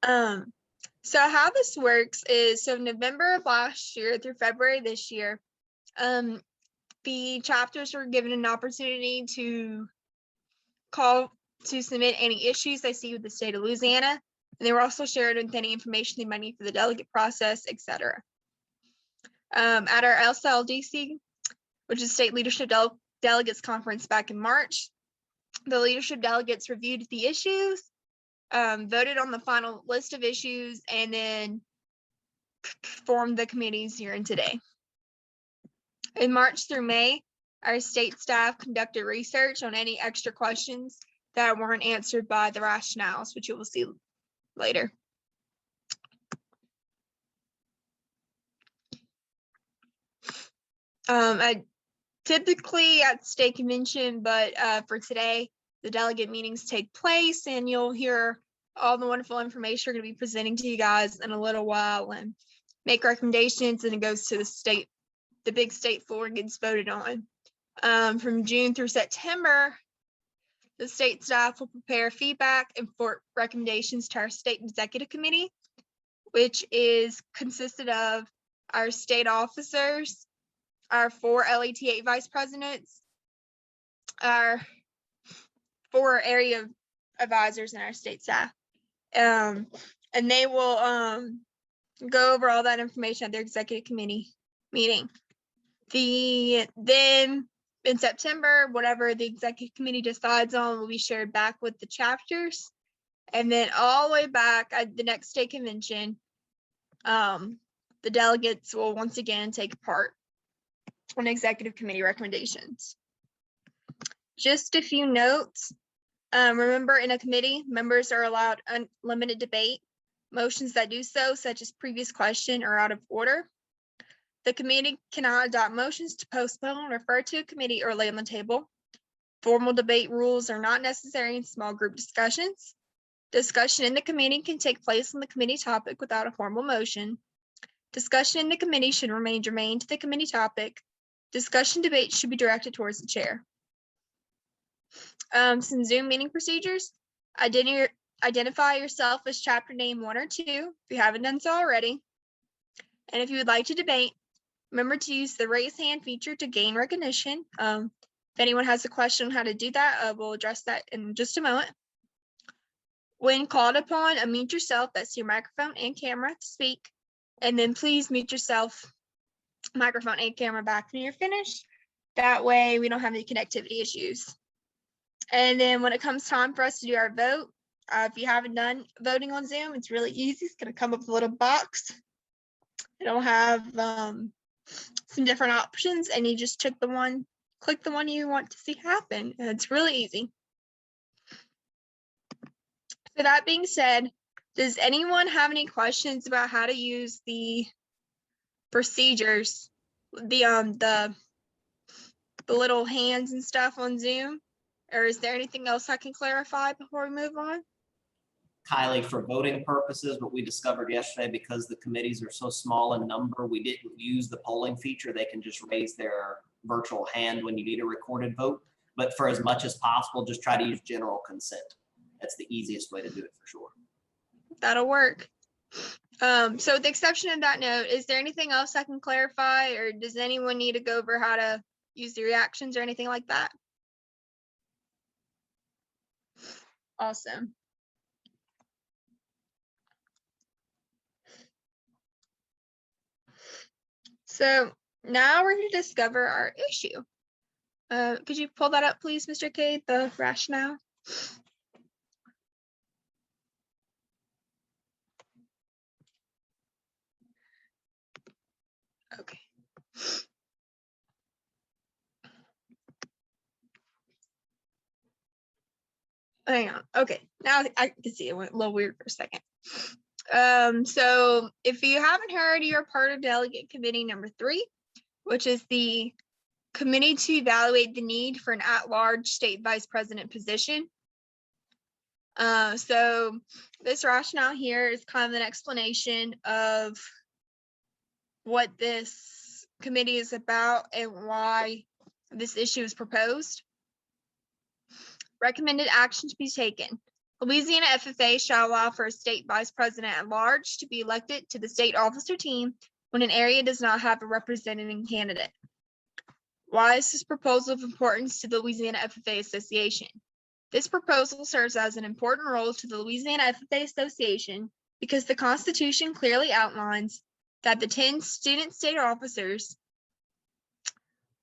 So how this works is, so November of last year through February this year, the chapters were given an opportunity to call to submit any issues they see with the state of Louisiana, and they were also shared with any information they might need for the delegate process, etc. At our SLDC, which is State Leadership Delegates Conference back in March, the leadership delegates reviewed the issues, voted on the final list of issues, and then formed the committees here and today. In March through May, our state staff conducted research on any extra questions that weren't answered by the rationales, which you will see later. I typically at state convention, but for today, the delegate meetings take place, and you'll hear all the wonderful information we're going to be presenting to you guys in a little while, and make recommendations, and it goes to the big state floor and gets voted on. From June through September, the state staff will prepare feedback and for recommendations to our state executive committee, which is consisted of our state officers, our 4 LET8 vice presidents, our 4 area advisors, and our state staff. And they will go over all that information at their executive committee meeting. Then in September, whatever the executive committee decides on will be shared back with the chapters. And then all the way back at the next state convention, the delegates will once again take part on executive committee recommendations. Just a few notes. Remember, in a committee, members are allowed unlimited debate. Motions that do so, such as previous question, are out of order. The committee cannot adopt motions to postpone, refer to a committee, or lay on the table. Formal debate rules are not necessary in small group discussions. Discussion in the committee can take place on the committee topic without a formal motion. Discussion in the committee should remain germane to the committee topic. Discussion debate should be directed towards the chair. Some Zoom meeting procedures. Identify yourself as chapter name 1 or 2 if you haven't done so already. And if you would like to debate, remember to use the raise hand feature to gain recognition. If anyone has a question on how to do that, we'll address that in just a moment. When called upon, unmute yourself, that's your microphone and camera, to speak. And then please mute yourself, microphone and camera, back when you're finished. That way we don't have any connectivity issues. And then when it comes time for us to do our vote, if you haven't done voting on Zoom, it's really easy. It's going to come up with a little box. It'll have some different options, and you just click the one you want to see happen. And it's really easy. So that being said, does anyone have any questions about how to use the procedures, the little hands and stuff on Zoom? Or is there anything else I can clarify before we move on? Kylie, for voting purposes, what we discovered yesterday, because the committees are so small in number, we didn't use the polling feature. They can just raise their virtual hand when you need a recorded vote. But for as much as possible, just try to use general consent. That's the easiest way to do it for sure. That'll work. So with the exception of that note, is there anything else I can clarify, or does anyone need to go over how to use the reactions or anything like that? Awesome. So now we're going to discover our issue. Could you pull that up, please, Mr. Cade, the rationale? Okay. Hang on. Okay, now I can see it went a little weird for a second. So if you haven't heard, you're part of Delegate Committee number 3, which is the committee to evaluate the need for an at-large state vice president position. So this rationale here is kind of an explanation of what this committee is about and why this issue is proposed. Recommended action to be taken. Louisiana FFA shall allow for a state vice president at large to be elected to the state officer team when an area does not have a representing candidate. Why is this proposal of importance to the Louisiana FFA Association? This proposal serves as an important role to the Louisiana FFA Association because the Constitution clearly outlines that the 10 student state officers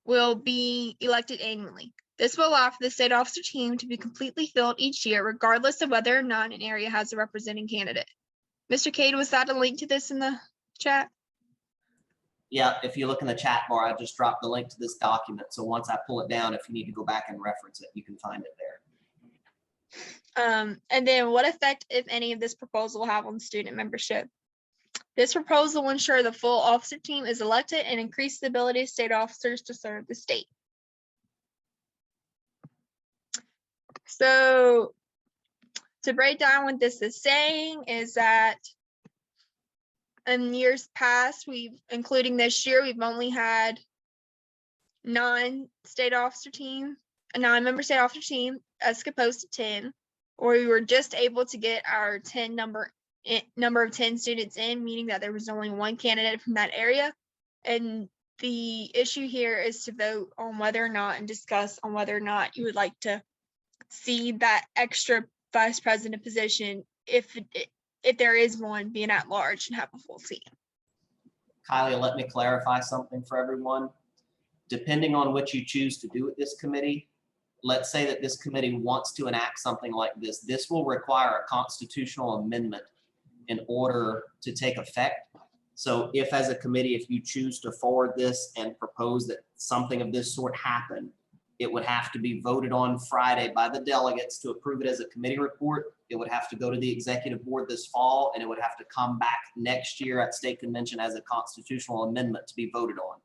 will be elected annually. This will allow for the state officer team to be completely filled each year, regardless of whether or not an area has a representing candidate. Mr. Cade, was that a link to this in the chat? Yeah, if you look in the chat bar, I just dropped the link to this document. So once I pull it down, if you need to go back and reference it, you can find it there. And then what effect, if any, of this proposal will have on student membership? This proposal will ensure the full officer team is elected and increase the ability of state officers to serve the state. So to break down what this is saying is that in years past, including this year, we've only had a 9-member state officer team as opposed to 10, or we were just able to get our number of 10 students in, meaning that there was only one candidate from that area. And the issue here is to vote on whether or not and discuss on whether or not you would like to see that extra vice president position, if there is one, being at large and have a full team. Kylie, let me clarify something for everyone. Depending on what you choose to do with this committee, let's say that this committee wants to enact something like this. This will require a constitutional amendment in order to take effect. So if as a committee, if you choose to forward this and propose that something of this sort happen, it would have to be voted on Friday by the delegates to approve it as a committee report. It would have to go to the executive board this fall, and it would have to come back next year at state convention as a constitutional amendment to be voted on.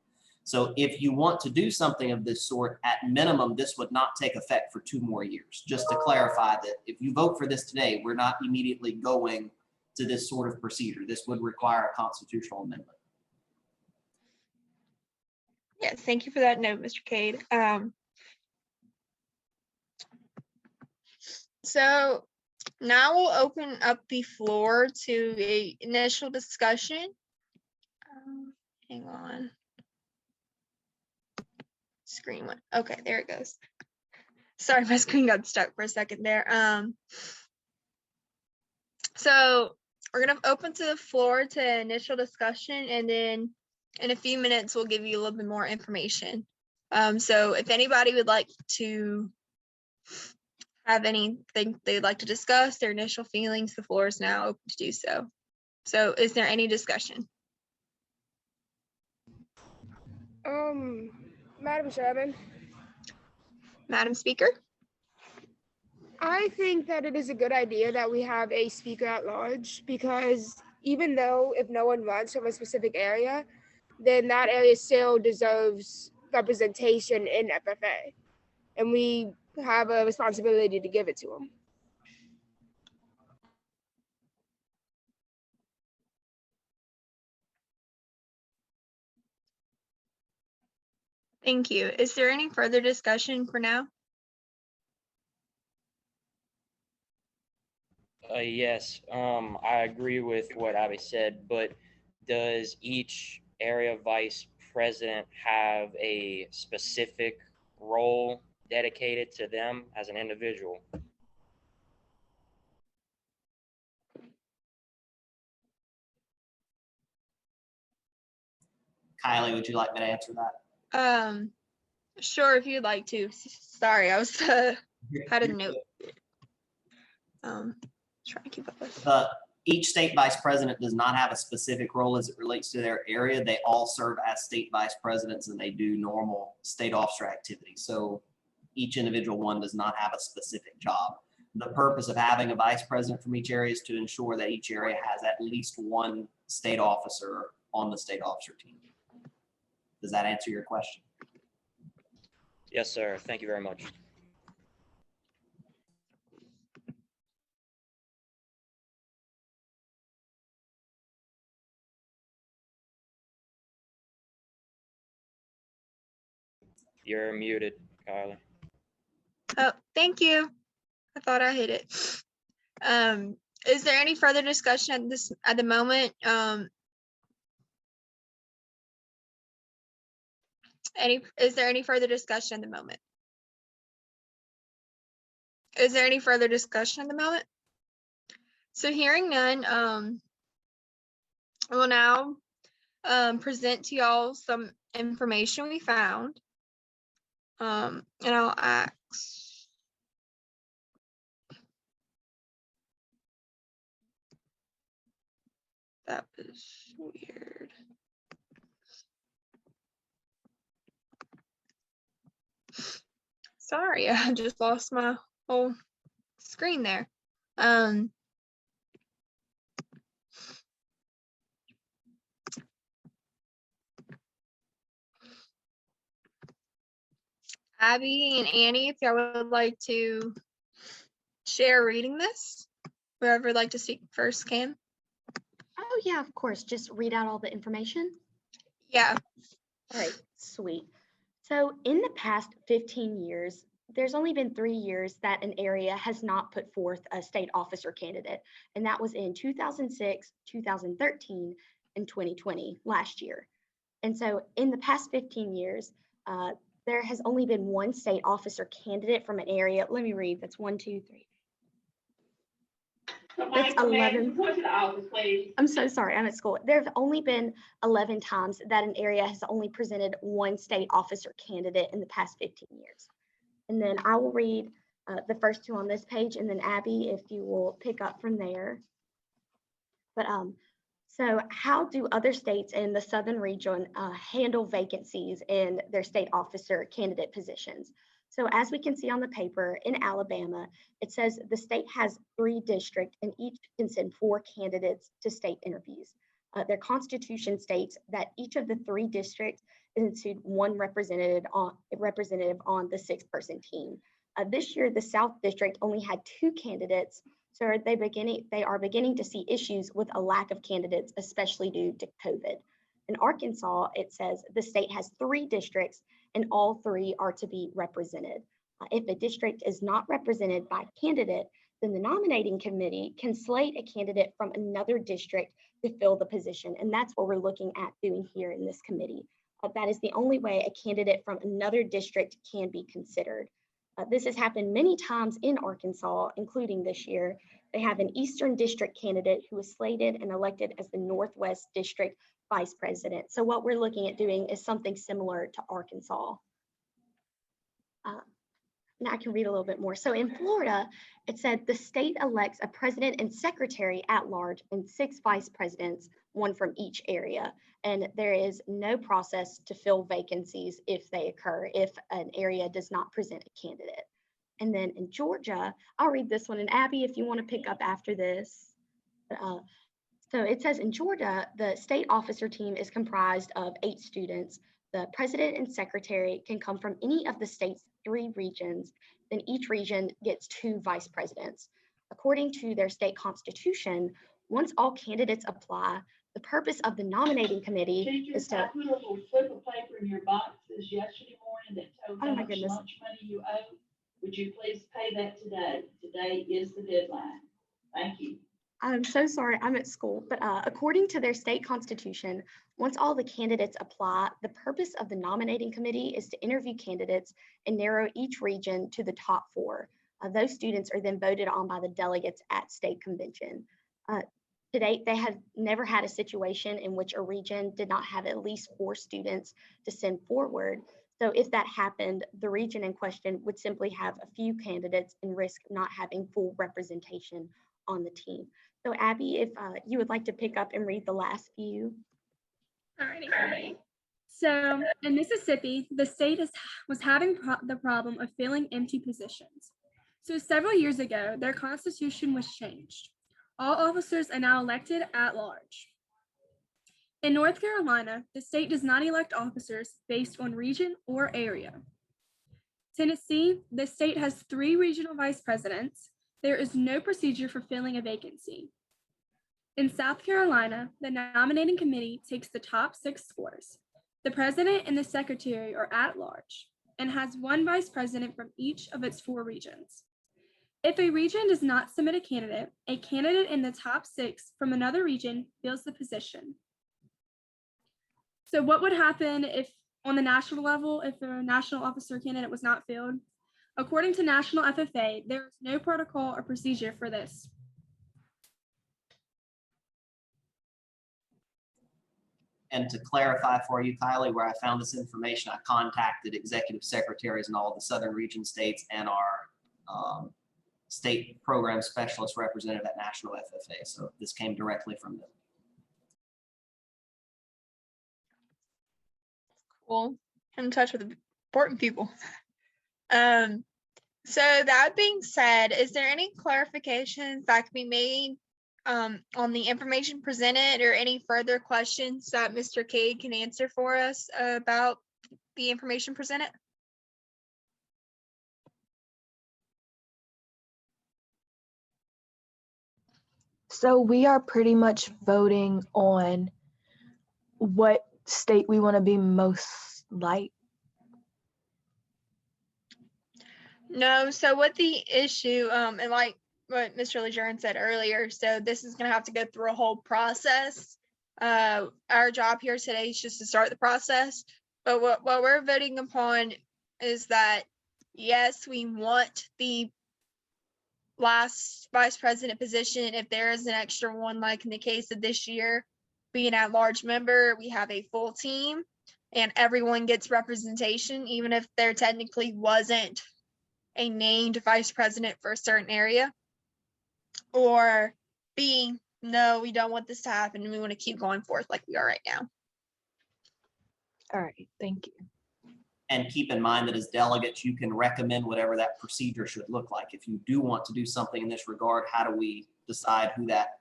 So if you want to do something of this sort, at minimum, this would not take effect for 2 more years. Just to clarify that if you vote for this today, we're not immediately going to this sort of procedure. This would require a constitutional amendment. Yes, thank you for that note, Mr. Cade. So now we'll open up the floor to a initial discussion. Hang on. Screen went. Okay, there it goes. Sorry, my screen got stuck for a second there. So we're gonna open to the floor to initial discussion, and then in a few minutes we'll give you a little bit more information. So if anybody would like to have anything they'd like to discuss, their initial feelings, the floor is now open to do so. So is there any discussion? Madam Chairman, Madam Speaker? I think that it is a good idea that we have a speaker at large, because even though if no one runs from a specific area, then that area still deserves representation in FFA, and we have a responsibility to give it to them. Thank you. Is there any further discussion for now? Yes, I agree with what Abby said, but does each area vice president have a specific role dedicated to them as an individual? Kylie, would you like me to answer that? Sure, if you'd like to. Sorry, I was had a note. Trying to keep up with. Each state vice president does not have a specific role as it relates to their area. They all serve as state vice presidents, and they do normal state officer activities. So each individual one does not have a specific job. The purpose of having a vice president from each area is to ensure that each area has at least one state officer on the state officer team. Does that answer your question? Yes, sir. Thank you very much. You're muted, Kylie. Oh, thank you. I thought I hit it. Is there any further discussion at the moment? Is there any further discussion at the moment? Is there any further discussion at the moment? So hearing none, I will now present to y'all some information we found. And I'll ask. That was weird. Sorry, I just lost my whole screen there. Abby and Annie, if y'all would like to share reading this, whoever would like to speak first can. Oh yeah, of course. Just read out all the information. Yeah. All right, sweet. So in the past 15 years, there's only been 3 years that an area has not put forth a state officer candidate, and that was in 2006, 2013, and 2020, last year. And so in the past 15 years, there has only been one state officer candidate from an area. Let me read. That's 1, 2, 3. That's 11. Come to the office, please. I'm so sorry, I'm at school. There have only been 11 times that an area has only presented one state officer candidate in the past 15 years. And then I will read the first two on this page, and then Abby, if you will pick up from there. But so how do other states in the Southern region handle vacancies in their state officer candidate positions? So as we can see on the paper, in Alabama, it says the state has 3 districts and each can send 4 candidates to state interviews. Their constitution states that each of the 3 districts include 1 representative on the 6-person team. This year, the South District only had 2 candidates, so they are beginning to see issues with a lack of candidates, especially due to COVID. In Arkansas, it says the state has 3 districts and all 3 are to be represented. If a district is not represented by a candidate, then the nominating committee can slate a candidate from another district to fill the position. And that's what we're looking at doing here in this committee. That is the only way a candidate from another district can be considered. This has happened many times in Arkansas, including this year. They have an Eastern District candidate who was slated and elected as the Northwest District Vice President. So what we're looking at doing is something similar to Arkansas. Now I can read a little bit more. So in Florida, it said the state elects a president and secretary at large and 6 vice presidents, 1 from each area. And there is no process to fill vacancies if they occur, if an area does not present a candidate. And then in Georgia, I'll read this one. And Abby, if you want to pick up after this. So it says in Georgia, the state officer team is comprised of 8 students. The president and secretary can come from any of the state's 3 regions. Then each region gets 2 vice presidents. According to their state constitution, once all candidates apply, the purpose of the nominating committee is to— I put a little slip of paper in your boxes yesterday morning that told how much lunch money you owe. Would you please pay that today? Today is the deadline. Thank you. I'm so sorry, I'm at school, but according to their state constitution, once all the candidates apply, the purpose of the nominating committee is to interview candidates and narrow each region to the top 4. Those students are then voted on by the delegates at state convention. To date, they have never had a situation in which a region did not have at least 4 students to send forward. So if that happened, the region in question would simply have a few candidates and risk not having full representation on the team. So Abby, if you would like to pick up and read the last few. Alrighty. So in Mississippi, the state was having the problem of filling empty positions. So several years ago, their constitution was changed. All officers are now elected at large. In North Carolina, the state does not elect officers based on region or area. Tennessee, the state has 3 regional vice presidents. There is no procedure for filling a vacancy. In South Carolina, the nominating committee takes the top 6 scores. The president and the secretary are at large and has 1 vice president from each of its 4 regions. If a region does not submit a candidate in the top 6 from another region fills the position. So what would happen if on the national level, if a national officer candidate was not filled? According to National FFA, there is no protocol or procedure for this. And to clarify for you, Kylie, where I found this information, I contacted executive secretaries in all of the southern region states and our state program specialist representative at National FFA. So this came directly from them. Cool. I'm in touch with important people. So that being said, is there any clarifications that can be made on the information presented, or any further questions that Mr. Cade can answer for us about the information presented? So we are pretty much voting on what state we want to be most like. No, so what the issue, and like what Mr. Lejeune said earlier, so this is gonna have to go through a whole process. Our job here today is just to start the process, but what we're voting upon is that, yes, we want the last vice president position. If there is an extra one, like in the case of this year, being at large member, we have a full team and everyone gets representation, even if there technically wasn't a named vice president for a certain area. Or B, no, we don't want this to happen and we want to keep going forth like we are right now. All right, thank you. And keep in mind that as delegates, you can recommend whatever that procedure should look like. If you do want to do something in this regard, how do we decide who that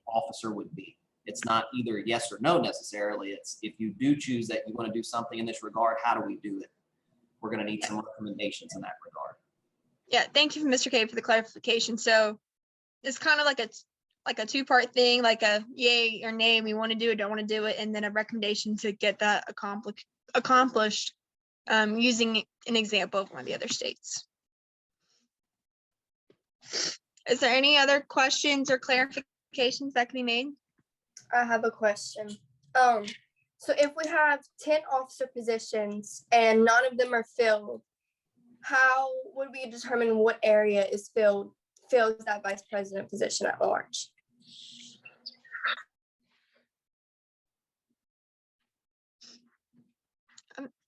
officer would be? It's not either yes or no necessarily. It's if you do choose that you want to do something in this regard, how do we do it? We're going to need some recommendations in that regard. Yeah, thank you, Mr. K, for the clarification. So it's kind of like a two-part thing, like a yay or nay, we want to do it, don't want to do it, and then a recommendation to get that accomplished using an example of one of the other states. Is there any other questions or clarifications that can be made? I have a question. So if we have 10 officer positions and none of them are filled, how would we determine what area is fills that vice president position at large?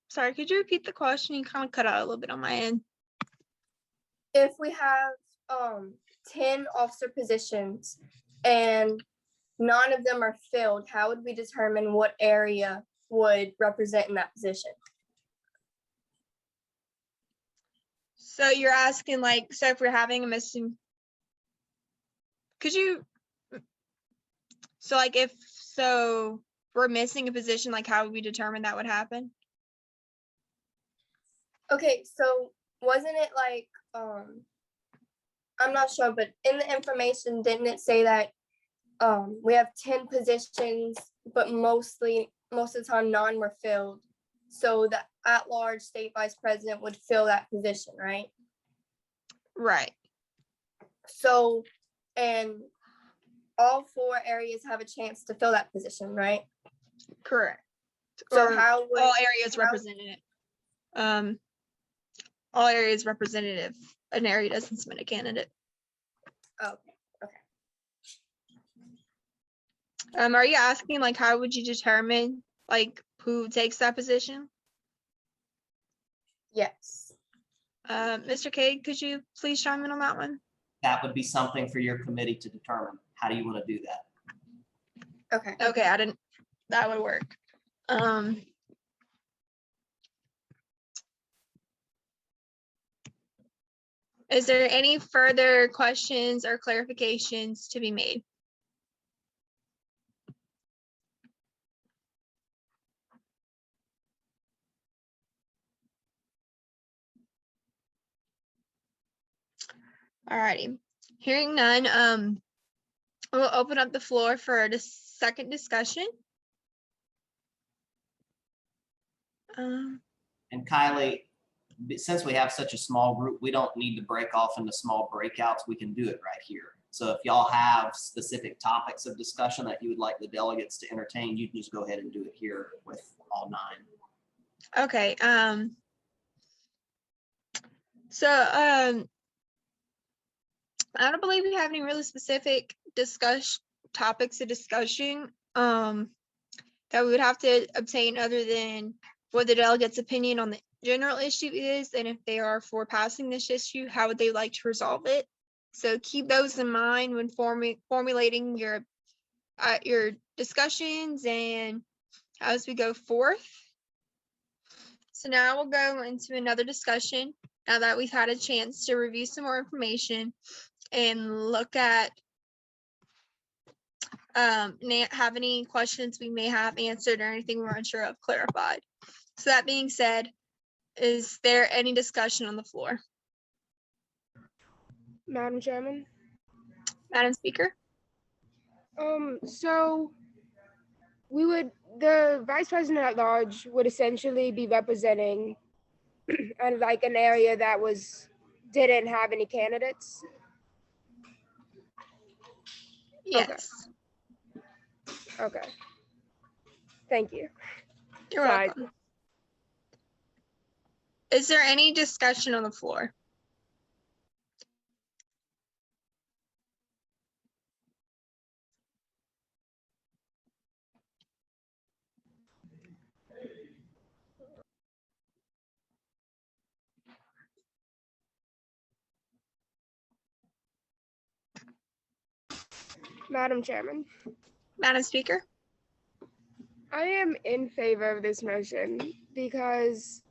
Sorry, could you repeat the question? You kind of cut out a little bit on my end. If we have 10 officer positions and none of them are filled, how would we determine what area would represent in that position? So you're asking, like, so if we're having a missing, so like if we're missing a position, like how would we determine that would happen? Okay, so wasn't it like, I'm not sure, but in the information, didn't it say that we have 10 positions, but most of the time none were filled? So the at-large state vice president would fill that position, right? Right. So, and all 4 areas have a chance to fill that position, right? Correct. So Or how would all areas represented? All areas representative. An area doesn't submit a candidate. okay. Are you asking, like, how would you determine, like, who takes that position? Yes. Mr. Cade, could you please chime in on that one? That would be something for your committee to determine. How do you want to do that? Okay. Okay, that would work. Is there any further questions or clarifications to be made? Alrighty, hearing none, we'll open up the floor for the second discussion. And Kylie, since we have such a small group, we don't need to break off into small breakouts. We can do it right here. So if y'all have specific topics of discussion that you would like the delegates to entertain, you can just go ahead and do it here with all 9. Okay, so I don't believe we have any really specific topics of discussion that we would have to obtain other than what the delegates' opinion on the general issue is, and if they are for passing this issue, how would they like to resolve it? So keep those in mind when formulating your discussions and as we go forth. So now we'll go into another discussion now that we've had a chance to review some more information and look at have any questions we may have answered or anything we're unsure of clarified. So that being said, is there any discussion on the floor? Madam Chairman. Madam Speaker? So the vice president at large would essentially be representing like an area that didn't have any candidates. Yes. Okay. Thank you. You're Sorry. welcome. Is there any discussion on the floor? Madam Chairman, Madam Speaker? I am in favor of this motion because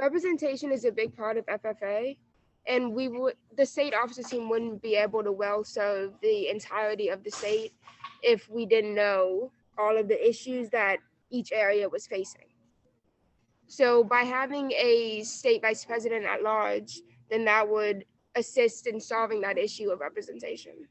representation is a big part of FFA, and the state officer team wouldn't be able to well serve the entirety of the state if we didn't know all of the issues that each area was facing. So by having a state vice president at large, then that would assist in solving that issue of representation.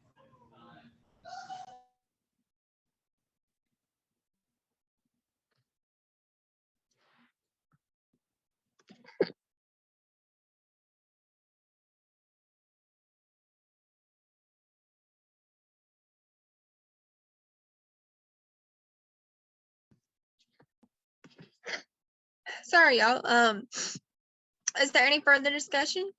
Sorry, y'all. Is there any further discussion?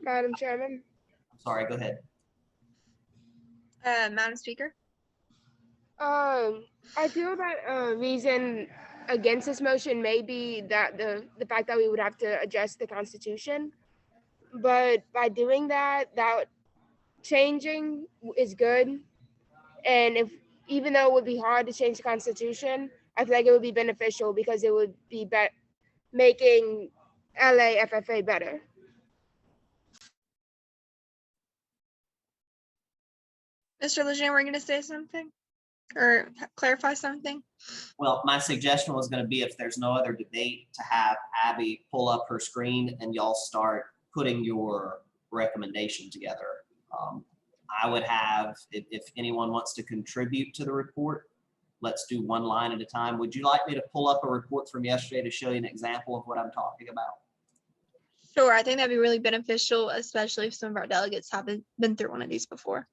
Madam Chairman. Sorry, go ahead. Madam Speaker? I feel that a reason against this motion may be that the fact that we would have to adjust the Constitution, but by doing that changing is good. And even though it would be hard to change the Constitution, I feel like it would be beneficial because it would be making LAFFA better. Mr. Lejeune, were you going to say something or clarify something? Well, my suggestion was going to be if there's no other debate to have Abby pull up her screen and y'all start putting your recommendation together. I would have, if anyone wants to contribute to the report, let's do one line at a time. Would you like me to pull up a report from yesterday to show you an example of what I'm talking about? Sure, I think that'd be really beneficial, especially if some of our delegates haven't been through one of these before.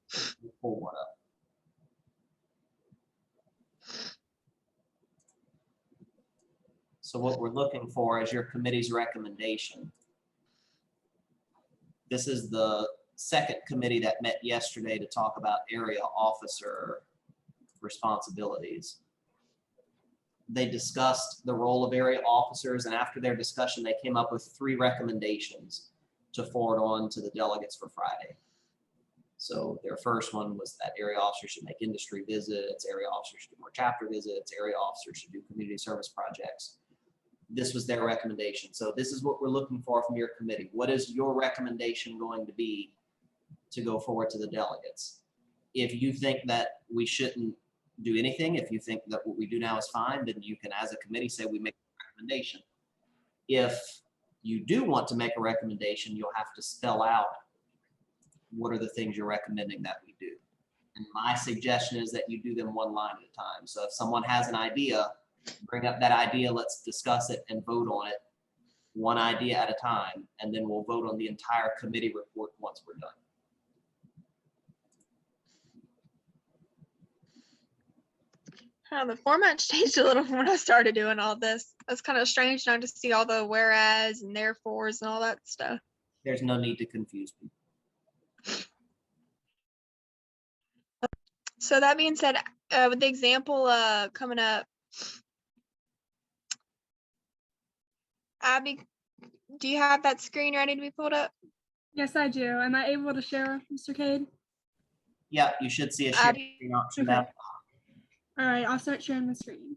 Pull one up. So what we're looking for is your committee's recommendation. This is the second committee that met yesterday to talk about area officer responsibilities. They discussed the role of area officers, and after their discussion, they came up with 3 recommendations to forward on to the delegates for Friday. So their first one was that area officers should make industry visits, area officers should do more chapter visits, area officers should do community service projects. This was their recommendation. So this is what we're looking for from your committee. What is your recommendation going to be to go forward to the delegates? If you think that we shouldn't do anything, if you think that what we do now is fine, then you can, as a committee, say we make a recommendation. If you do want to make a recommendation, you'll have to spell out what are the things you're recommending that we do. And my suggestion is that you do them one line at a time. So if someone has an idea, bring up that idea, let's discuss it and vote on it, one idea at a time, and then we'll vote on the entire committee report once we're done. The format changed a little from when I started doing all this. It's kind of strange not to see all the whereas and therefores and all that stuff. There's no need to confuse people. So that being said, with the example coming up, Abby, do you have that screen ready to be pulled up? Yes, I do. Am I able to share, Mr. Cade? Yeah, you should see a share Abby. screen option Okay. now. All right, I'll start sharing the screen.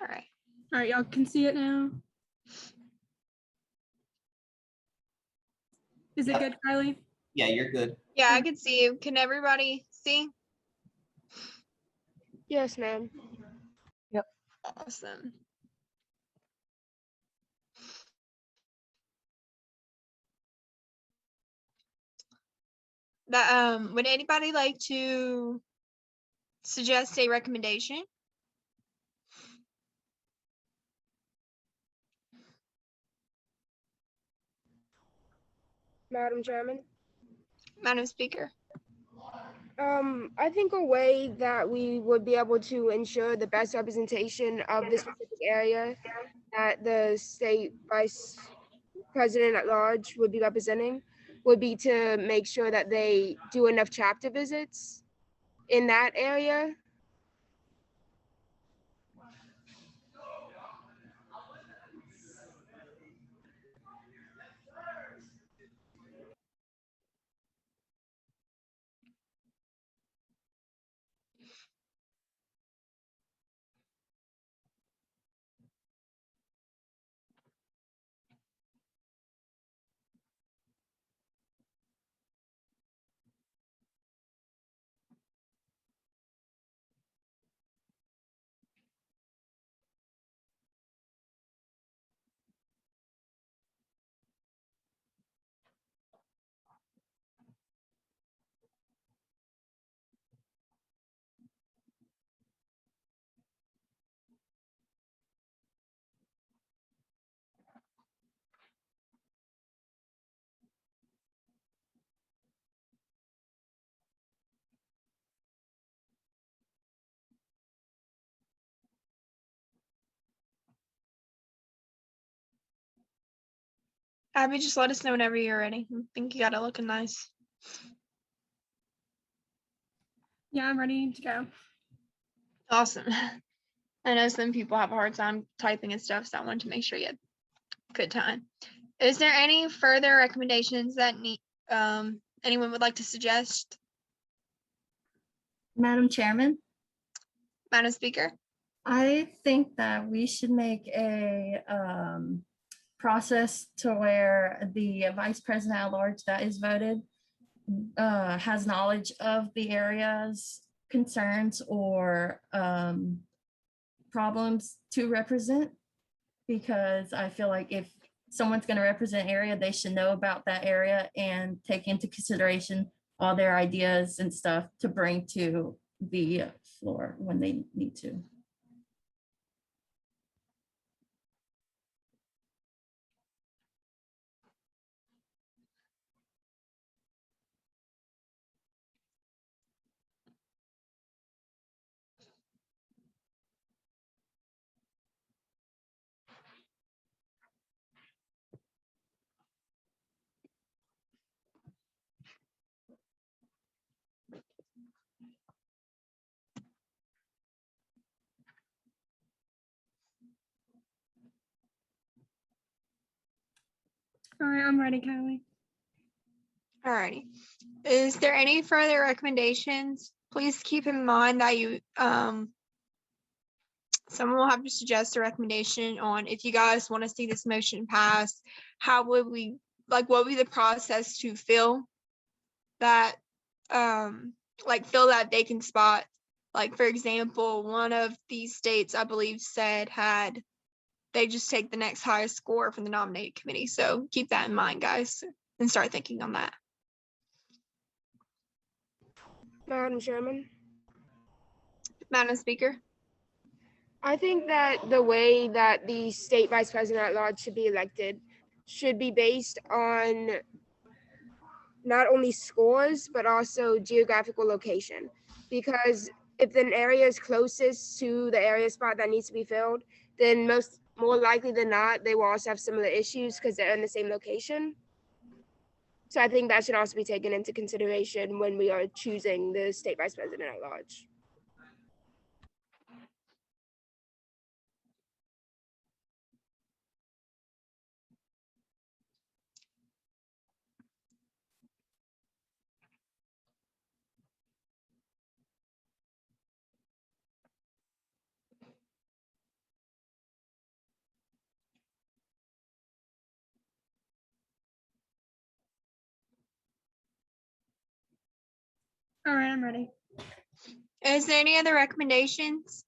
All right. All right, y'all can see it now. Is it Yep. good, Kylie? Yeah, you're good. Yeah, I can see you. Can everybody see? Yes, ma'am. Awesome. That would anybody like to suggest a recommendation? Madam Chairman. Madam Speaker. I think a way that we would be able to ensure the best representation of the specific area that the state vice president at large would be representing would be to make sure that they do enough chapter visits in that area. Abby, just let us know whenever you're ready. I think you got it looking nice. Yeah, I'm ready to go. Awesome. I know some people have a hard time typing and stuff, so I wanted to make sure you had a good time. Is there any further recommendations that anyone would like to suggest? Madam Chairman, Madam Speaker? I think that we should make a process to where the vice president at large that is voted has knowledge of the area's concerns or problems to represent. Because I feel like if someone's going to represent area, they should know about that area and take into consideration all their ideas and stuff to bring to the floor when they need to. All right, I'm ready, Kylie. Alrighty. Is there any further recommendations? Please keep in mind that you someone will have to suggest a recommendation on if you guys want to see this motion pass, how would we what would be the process to fill that fill that vacant spot Like, for example, one of these states, I believe, said they just take the next highest score from the nominating committee. So keep that in mind, guys, and start thinking on that. Madam Chairman, Madam Speaker. I think that the way that the state vice president at large should be elected should be based on not only scores, but also geographical location. Because if an area is closest to the area spot that needs to be filled, then more likely than not, they will also have similar issues because they're in the same location. So I think that should also be taken into consideration when we are choosing the state vice president at large. All right, I'm ready. Is there any other recommendations?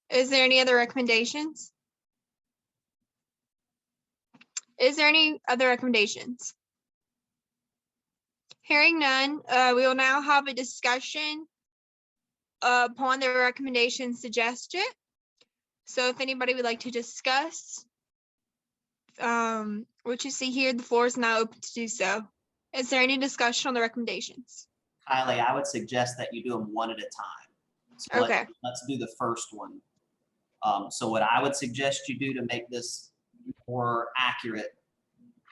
Is there any other recommendations? Is there any other recommendations? Hearing none, we will now have a discussion upon the recommendation suggested. So if anybody would like to discuss what you see here, the floor is now open to do so. Is there any discussion on the recommendations? Kylie, I would suggest that you do them one at a time. So Okay. let's do the first one. So what I would suggest you do to make this more accurate,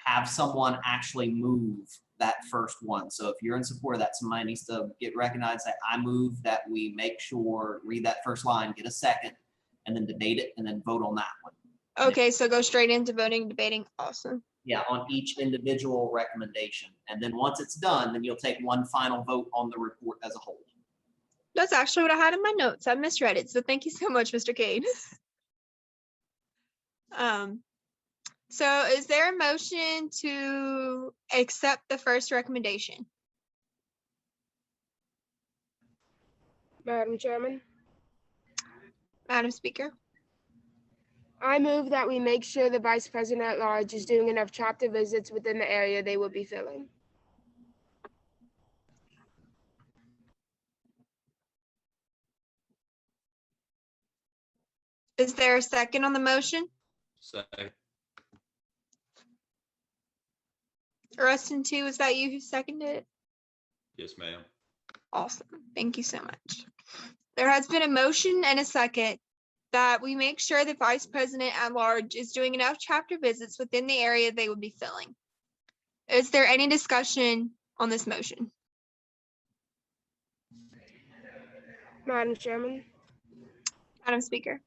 have someone actually move that first one. So if you're in support of that, somebody needs to get recognized that I move that we make sure, read that first line, get a second, and then debate it, and then vote on that one. Okay, so go straight into voting, debating. Awesome. Yeah, on each individual recommendation. And then once it's done, then you'll take one final vote on the report as a whole. That's actually what I had in my notes. I misread it. So thank you so much, Mr. Cade. So is there a motion to accept the first recommendation? Madam Chairman, Madam Speaker? I move that we make sure the vice president at large is doing enough chapter visits within the area they will be filling. Is there a second on the motion? Second. Rustin, too, is that you who seconded it? Yes, ma'am. Awesome. Thank you so much. There has been a motion and a second that we make sure the vice president at large is doing enough chapter visits within the area they would be filling. Is there any discussion on this motion? Madam Chairman, Madam Speaker?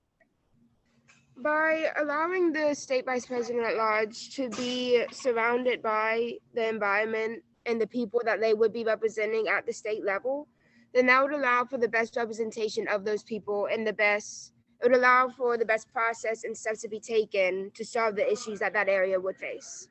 by allowing the state vice president at large to be surrounded by the environment and the people that they would be representing at the state level, then that would allow for the best representation of those people and it would allow for the best process and steps to be taken to solve the issues that that area would face.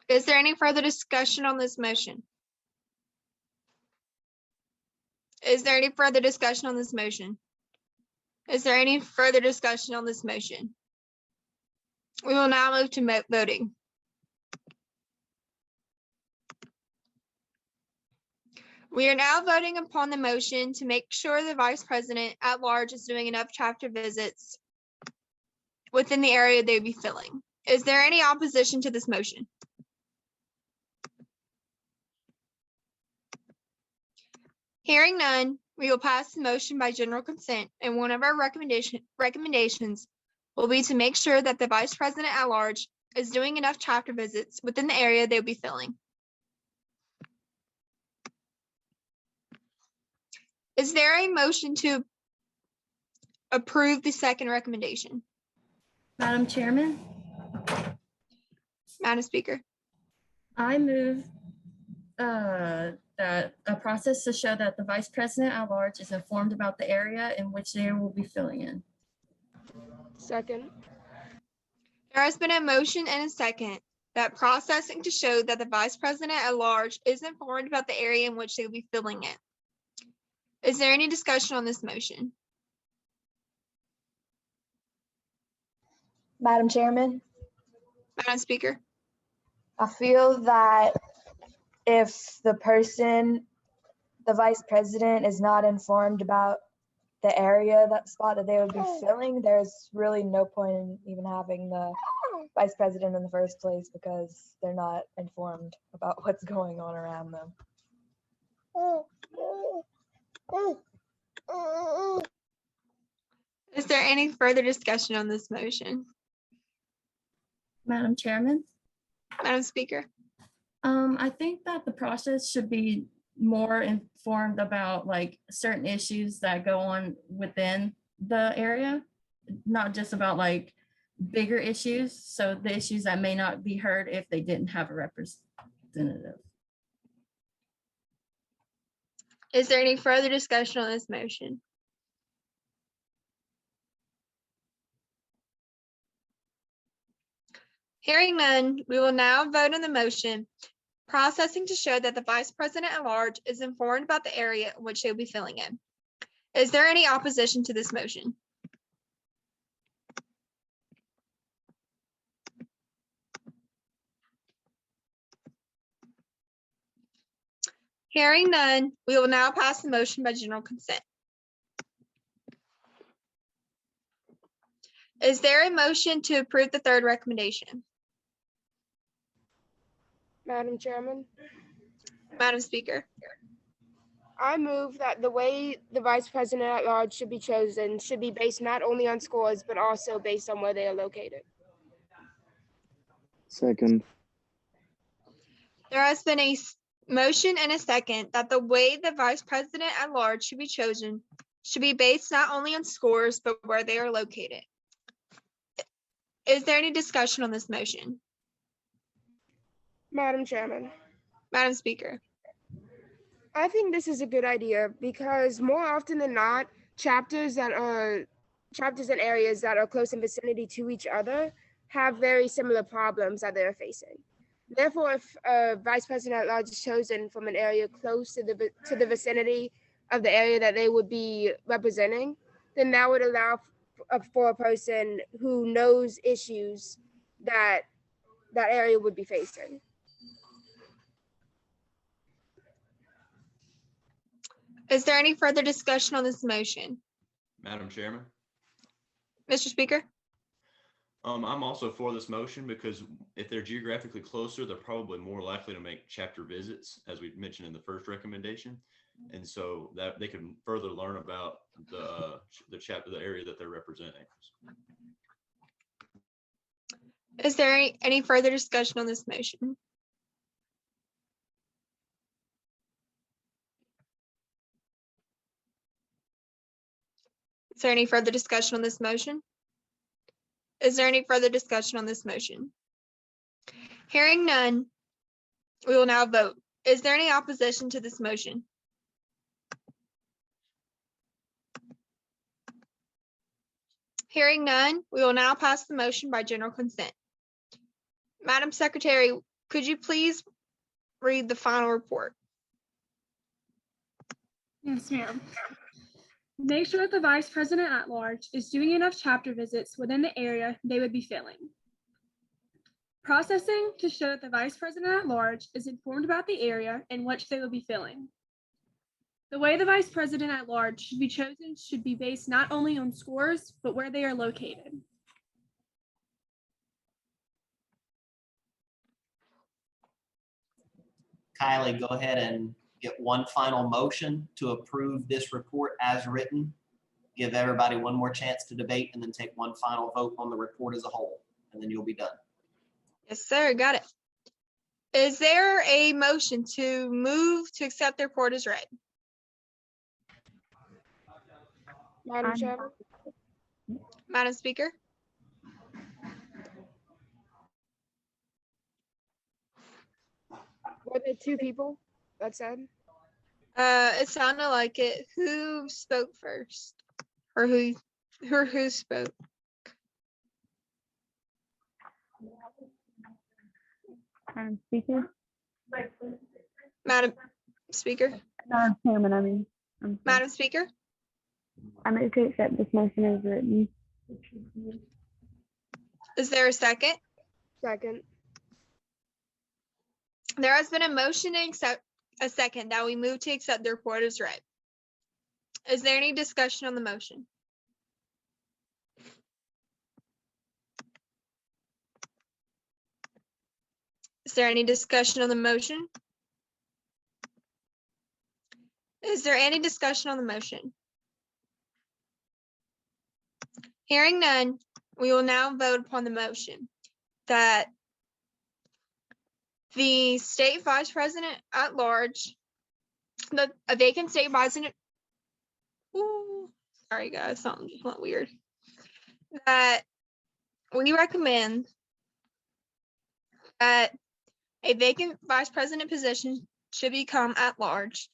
Is there any further discussion on this motion? Is there any further discussion on this motion? Is there any further discussion on this motion? We will now move to voting. We are now voting upon the motion to make sure the vice president at large is doing enough chapter visits within the area they would be filling. Is there any opposition to this motion? Hearing none, we will pass the motion by general consent, and one of our recommendations will be to make sure that the vice president at large is doing enough chapter visits within the area they'll be filling. Is there a motion to approve the second recommendation? Madam Chairman, Madam Speaker. I move that a process to show that the vice president at large is informed about the area in which they will be filling in. Second. There has been a motion and a second that processing to show that the vice president at large is informed about the area in which they will be filling it. Is there any discussion on this motion? Madam Chairman, Madam Speaker. I feel that if the vice president is not informed about the area, that spot that they would be filling, there's really no point in even having the vice president in the first place because they're not informed about what's going on around them. Is there any further discussion on this motion? Madam Chairman, Madam Speaker. I think that the process should be more informed about like certain issues that go on within the area, not just about like bigger issues. So the issues that may not be heard if they didn't have a representative. Is there any further discussion on this motion? Hearing none, we will now vote on the motion processing to show that the vice president at large is informed about the area in which they will be filling in. Is there any opposition to this motion? Hearing none, we will now pass the motion by general consent. Is there a motion to approve the third recommendation? Madam Chairman, Madam Speaker. I move that the way the vice president at large should be chosen should be based not only on scores, but also based on where they are located. Second. There has been a motion and a second that the way the vice president at large should be chosen should be based not only on scores, but where they are located. Is there any discussion on this motion? Madam Chairman, Madam Speaker. I think this is a good idea because more often than not, chapters and areas that are close in vicinity to each other have very similar problems that they're facing. Therefore, if a vice president at large is chosen from an area close to the vicinity of the area that they would be representing, then that would allow for a person who knows issues that that area would be facing. Is there any further discussion on this motion? Madam Chairman, Mr. Speaker. I'm also for this motion because if they're geographically closer, they're probably more likely to make chapter visits, as we mentioned in the first recommendation. And so that they can further learn about the chapter, the area that they're representing. Is there any further discussion on this motion? Is there any further discussion on this motion? Is there any further discussion on this motion? Hearing none, we will now vote. Is there any opposition to this motion? Hearing none, we will now pass the motion by general consent. Madam Secretary, could you please read the final report? Yes, ma'am. Make sure that the vice president at large is doing enough chapter visits within the area they would be filling. Processing to show that the vice president at large is informed about the area in which they will be filling. The way the vice president at large should be chosen should be based not only on scores, but where they are located. Kylie, go ahead and get one final motion to approve this report as written. give everybody one more chance to debate and then take one final vote on the report as a whole, and then you'll be done. Yes, sir. Got it. Is there a motion to move to accept the report as read? Madam Chairman, Madam Speaker? were there two people that said? It sounded like it. Who spoke first? Or who spoke? Madam Speaker. Madam Speaker? Madam Chairman, I mean. I'm sorry. Madam Speaker? I move to accept this motion as written. Is there a second? Second. There has been a motion to accept a second that we move to accept the report as read. Is there any discussion on the motion? Is there any discussion on the motion? Is there any discussion on the motion? Hearing none, we will now vote upon the motion that the state vice president at large, a vacant state president, sorry guys, something just went weird, that we recommend that a vacant vice president position should become at large,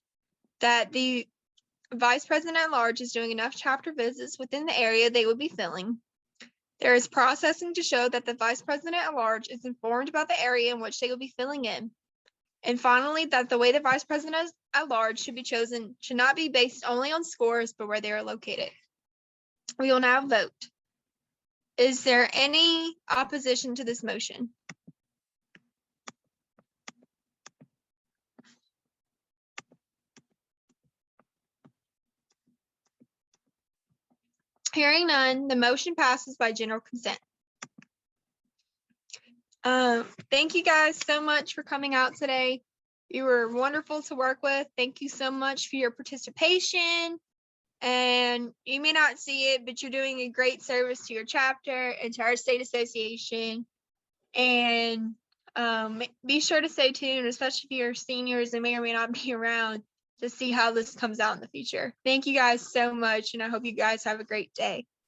that the vice president at large is doing enough chapter visits within the area they would be filling. There is processing to show that the vice president at large is informed about the area in which they will be filling in. And finally, that the way the vice president at large should be chosen should not be based only on scores, but where they are located. We will now vote. Is there any opposition to this motion? Hearing none, the motion passes by general consent. Thank you guys so much for coming out today. You were wonderful to work with. Thank you so much for your participation. And you may not see it, but you're doing a great service to your chapter and to our state association. And be sure to stay tuned, especially if you're seniors and may or may not be around, to see how this comes out in the future. Thank you guys so much, and I hope you guys have a great day.